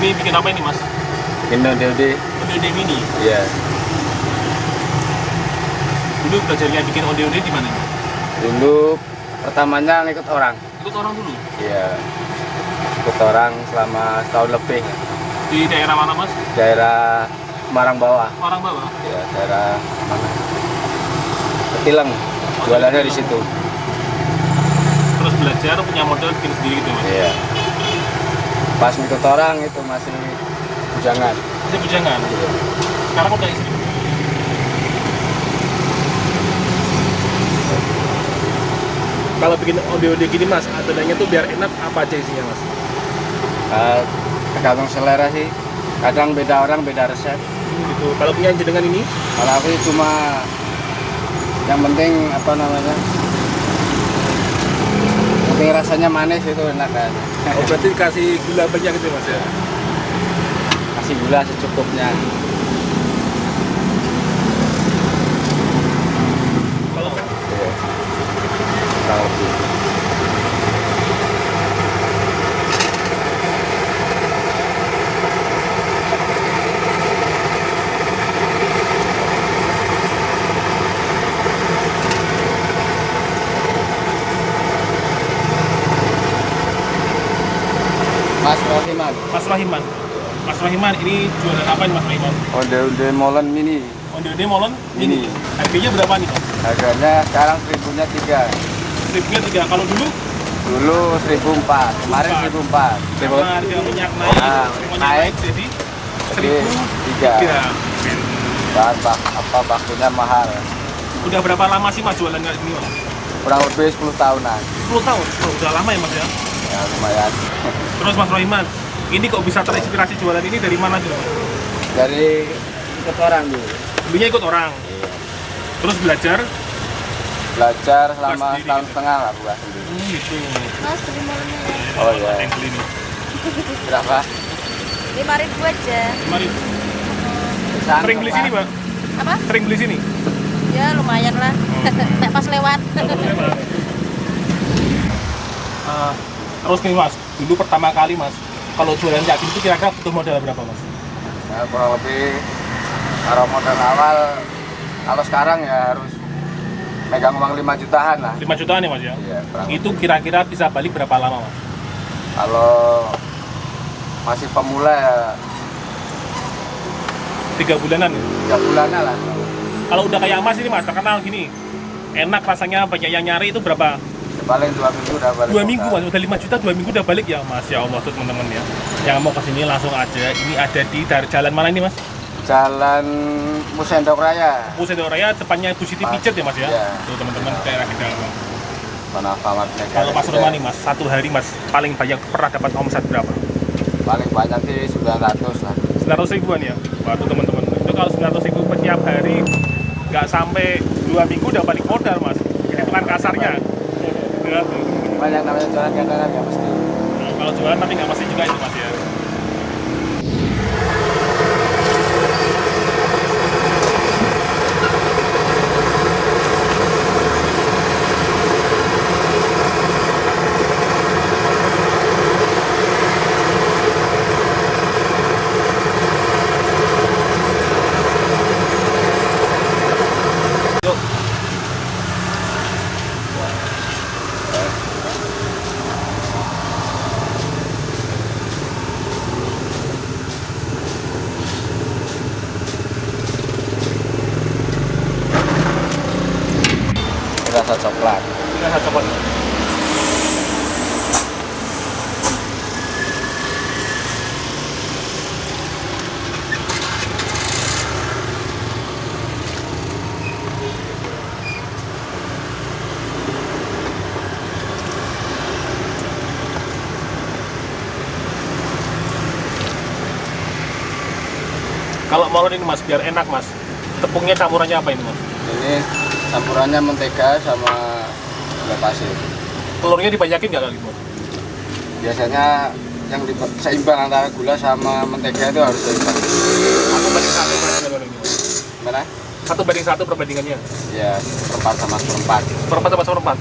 Ini bikin apa ini mas? Bikin onde-onde. Onde-onde mini? Iya. Dulu belajarnya bikin onde-onde di mana? Dulu pertamanya ngikut orang. Ikut orang dulu? Iya. Ikut orang selama setahun lebih. Di daerah mana mas? Daerah Semarang Bawah. Orang bawah? Iya, daerah mana? Ketileng. Jualannya di situ. Terus belajar punya modal bikin sendiri gitu mas? Iya. Pas ngikut orang itu masih bujangan. Masih bujangan? Iya. Sekarang udah istri? Kalau bikin onde-onde gini mas, adonannya tuh biar enak apa aja isinya mas? Tergantung selera sih. Kadang beda orang beda resep. Gitu. Kalau punya jenengan ini? Kalau aku cuma yang penting apa namanya? Penting rasanya manis itu enak kan. Oh berarti kasih gula banyak gitu mas ya? Kasih gula secukupnya. Kalau Iya. Kurang lebih. Mas Rohiman, Mas Rahiman. Mas Rahiman ini jualan apa nih Mas Rahiman? onde-onde molen mini. Onde-onde molen Mini. Harganya berapa nih Mas? Harganya sekarang 1000-nya 3. Stripnya 3. Kalau dulu Dulu 1004, kemarin 1004. karena harga minyak naik, Nah, semuanya naik. jadi Jadi 1003. 3. Bahan bakunya mahal. Udah berapa lama sih Mas jualan ini Mas? Kurang lebih 10 tahunan. 10 tahun. Oh, udah lama ya Mas ya. Ya lumayan. Terus Mas Rahiman, ini kok bisa terinspirasi jualan ini dari mana sih Mas? Dari ikut orang dulu. Dulunya ikut orang, Iya. terus belajar. Belajar selama sendiri setahun gitu? setengah lah buat sendiri. Gitu. Mas, beli molennya ya. Oh iya. Yang beli nih. Berapa? 5.000 aja. Mari. Pisang, Sering beli sini Pak? Apa? Sering beli sini? Ya lumayan lah. Nek pas lewat. Terus nih Mas, dulu pertama kali Mas, kalau jualan kayak gini itu kira-kira butuh modal berapa Mas? Ya, kurang lebih kalau modal awal, kalau sekarang ya harus megang uang 5 jutaan lah. 5 jutaan ya Mas ya? Iya, kurang Itu kira-kira bisa balik berapa lama Mas? Kalau masih pemula ya 3 bulanan ya? 3 bulanan lah. Kalau udah kayak Mas ini Mas, terkenal gini, enak rasanya, banyak yang nyari itu berapa? Ya, paling 2 minggu udah balik. 2 minggu modal. Mas, udah 5 juta 2 minggu udah balik ya Mas. Ya Allah tuh teman-teman ya. Yang mau kesini langsung aja, ini ada di jalan mana ini Mas? Jalan Musendok Raya. Pusat Raya, depannya itu City Pijet ya Mas ya? Iya. Tuh teman-teman daerah kita. Mana Famat Negara. Kalau Mas juga. Rumah nih Mas, satu hari Mas paling banyak pernah dapat omset berapa? Paling banyak sih 900 lah. 900 ribuan ya? Waduh teman-teman, itu kalau 900 ribu setiap hari nggak sampai 2 minggu udah balik modal Mas. Hitungan kasarnya. Ya, tuh. Banyak namanya jualan kadang-kadang ya mesti. Nah, kalau jualan tapi nggak pasti juga itu Mas ya. Yuk. Rasa coklat. Kita rasa coklat. Kalau molen ini Mas, biar enak Mas, tepungnya campurannya apa ini Mas? Ini campurannya mentega sama gula pasir. Telurnya dibanyakin nggak kali Mas? Biasanya yang seimbang antara gula sama mentega itu harus seimbang. 1:1 perbandingan ini Mas. Mana? 1:1 perbandingannya. Ya, seperempat sama seperempat. Seperempat sama seperempat.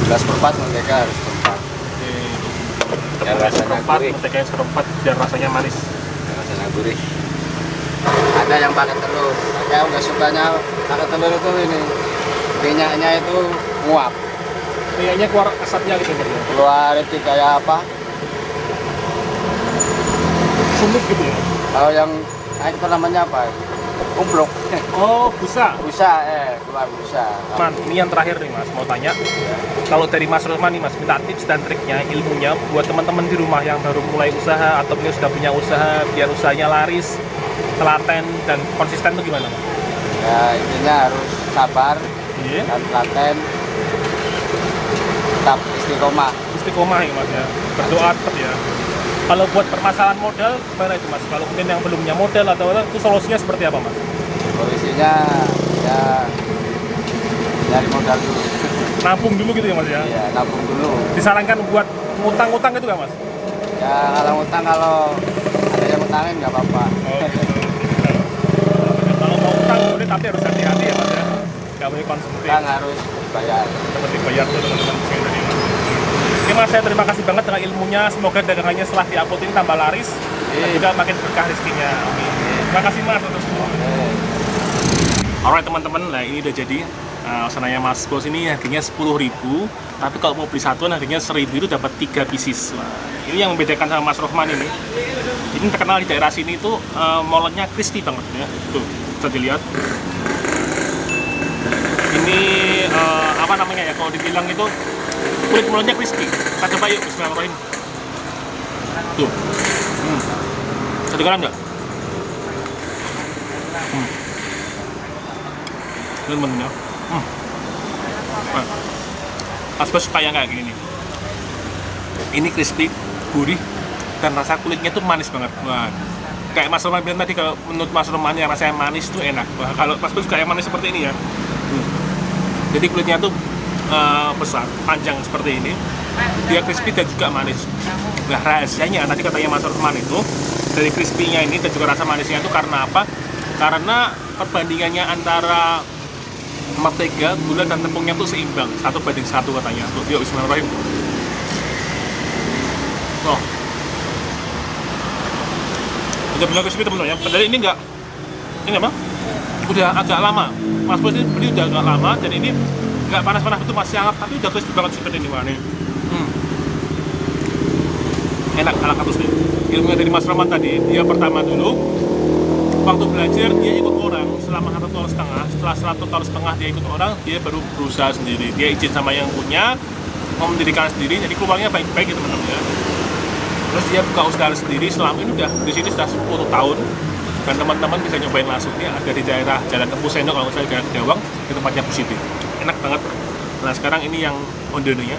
Gula seperempat, mentega harus seperempat. Oke. tepungnya rasanya seperempat, gurih. menteganya seperempat biar rasanya manis. Rasanya gurih. Ada yang pakai telur. Saya nggak sukanya pakai telur itu ini minyaknya itu nguap. Minyaknya keluar asapnya gitu Mas ya. Keluar itu kayak apa? Sumit gitu ya. Kalau yang itu namanya apa? Umpluk. Oh, busa. Busa, keluar busa. Man, ini yang terakhir nih Mas, mau tanya. Kalau dari Mas Rosman nih Mas, minta tips dan triknya, ilmunya buat teman-teman di rumah yang baru mulai usaha atau mungkin sudah punya usaha biar usahanya laris, telaten dan konsisten tuh gimana Mas? Ya intinya harus sabar Iya. dan telaten, tetap istiqomah. Istiqomah ya Mas ya. Berdoa tetap ya. Kalau buat permasalahan modal, gimana itu Mas? Kalau mungkin yang belum punya modal atau apa, itu solusinya seperti apa Mas? Solusinya ya dari modal dulu. Nampung dulu gitu ya Mas ya? Ya nabung dulu. Disarankan buat ngutang-ngutang gitu nggak Mas? Ya kalau ngutang, kalau ada yang ngutangin nggak apa-apa. Oh, gitu. Kalau mau utang boleh tapi harus hati-hati ya Mas ya. Nggak boleh konsumtif. Ngutang harus bayar. Seperti bayar tuh teman-teman yang tadi Mas. Oke Mas, saya terima kasih banget dengan ilmunya. Semoga dagangannya setelah diupload ini tambah laris dan juga makin berkah rezekinya. Amin. Terima kasih Mas untuk semua. Alright teman-teman, nah ini udah jadi usananya Mas Bos ini harganya 10.000, tapi kalau mau beli satuan harganya 1.000 itu dapat 3 pieces. Wah, ini yang membedakan sama Mas Rohman ini. Ini terkenal di daerah sini itu molennya crispy banget ya. Tuh, bisa dilihat. Ini apa namanya ya? Kalau dibilang itu kulit molennya crispy. Kita coba yuk, bismillahirrahmanirrahim. Tuh, kedengaran nggak? Temen-temen ya. Mas Bos suka yang kayak gini nih. Ini crispy, gurih, dan rasa kulitnya tuh manis banget. Wah, kayak Mas Roman bilang tadi, kalau menurut Mas Roman yang rasanya manis tuh enak. Wah, kalau Mas Bos suka yang manis seperti ini ya. Jadi kulitnya tuh besar, panjang seperti ini. Dia crispy dan juga manis. Nah rahasianya tadi katanya Mas Roman itu dari crispy-nya ini dan juga rasa manisnya itu karena apa? Karena perbandingannya antara mentega, gula, dan tepungnya tuh seimbang, 1:1 katanya. Tuh, yuk bismillahirrahmanirrahim. Oh, udah benar crispy teman-teman ya. Padahal ini apa? Udah agak lama. Mas Bos ini beli udah agak lama dan ini nggak panas-panas, itu masih hangat, tapi udah crispy banget seperti ini wah nih. Enak ala katus nih. Ilmunya dari Mas Roman tadi, dia pertama dulu waktu belajar dia ikut orang selama 1,5 tahun. Setelah 1,5 tahun dia ikut orang, dia baru berusaha sendiri. Dia izin sama yang punya, mau mendirikan sendiri, jadi keluarnya baik-baik ya teman-teman ya. Terus dia buka usaha sendiri, selama ini udah di sini sudah 10 tahun. Dan teman-teman bisa nyobain langsung, dia ada di daerah Jalan Empu Sendok, kalau saya di Dawang, di tempatnya positif. Enak banget. Nah sekarang ini yang ondonenya.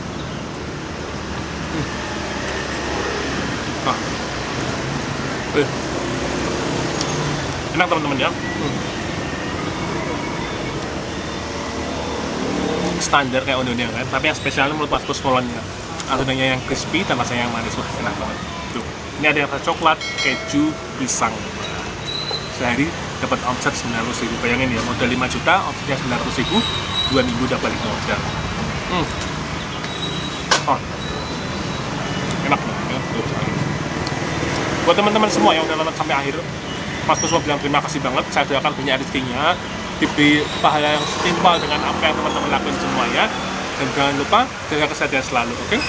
Enak teman-teman ya. Standar kayak ondonnya kan, tapi yang spesialnya menurut Mas Bos molennya. Adonannya yang crispy dan rasanya yang manis. Wah, enak banget. Tuh. Ini ada yang rasa coklat, keju, pisang. Sehari dapat omset 900.000. Bayangin ya, modal 5 juta, omsetnya 900.000, 2 minggu udah balik modal. Oh. Enak banget ya. Tuh. Buat teman-teman semua yang udah nonton sampai akhir, Mas Bos mau bilang terima kasih banget. Saya doakan banyak rezekinya, diberi pahala yang setimpal dengan apa yang teman-teman lakukan semuanya. Dan jangan lupa jaga kesehatan selalu, oke?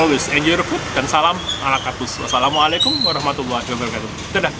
Always enjoy your food dan salam ala katus. Wassalamualaikum warahmatullahi wabarakatuh. Dadah.